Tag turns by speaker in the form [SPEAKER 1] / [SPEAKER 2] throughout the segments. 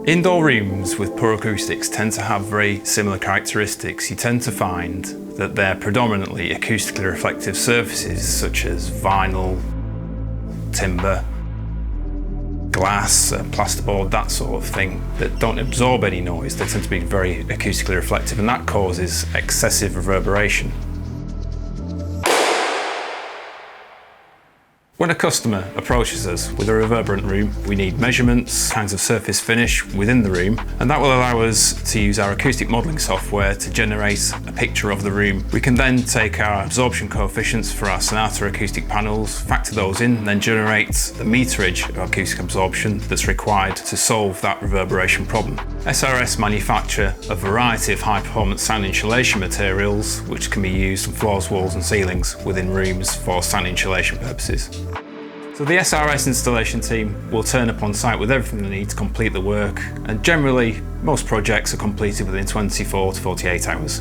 [SPEAKER 1] Indoor rooms with poor acoustics tend to have very similar characteristics. You tend to find that they're predominantly acoustically reflective surfaces such as vinyl, timber, glass, plasterboard, that sort of thing, that don't absorb any noise. They tend to be very acoustically reflective, and that causes excessive reverberation. When a customer approaches us with a reverberant room, we need measurements, kinds of surface finish within the room, and that will allow us to use our acoustic modelling software to generate a picture of the room. We can then take our absorption coefficients for our Sonata acoustic panels, factor those in, and then generate the meterage of acoustic absorption that's required to solve that reverberation problem. SRS manufacture a variety of high-performance sound insulation materials which can be used on floors, walls and ceilings within rooms for sound insulation purposes. So the SRS installation team will turn up on site with everything they need to complete the work, and generally most projects are completed within 24 to 48 hours.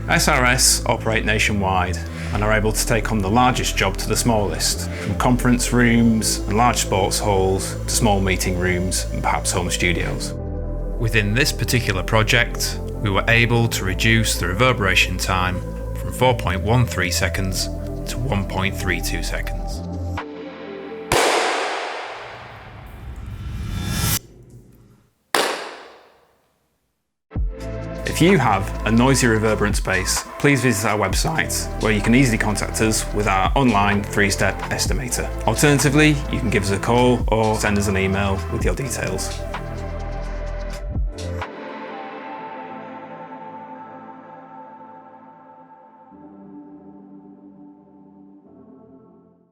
[SPEAKER 1] SRS operate nationwide and are able to take on the largest job to the smallest, from conference rooms and large sports halls to small meeting rooms and perhaps home studios. Within this particular project, we were able to reduce the reverberation time from 4.13 seconds to 1.32 seconds. If you have a noisy reverberant space, please visit our website where you can easily contact us with our online 3-step estimator. Alternatively, you can give us a call or send us an email with your details.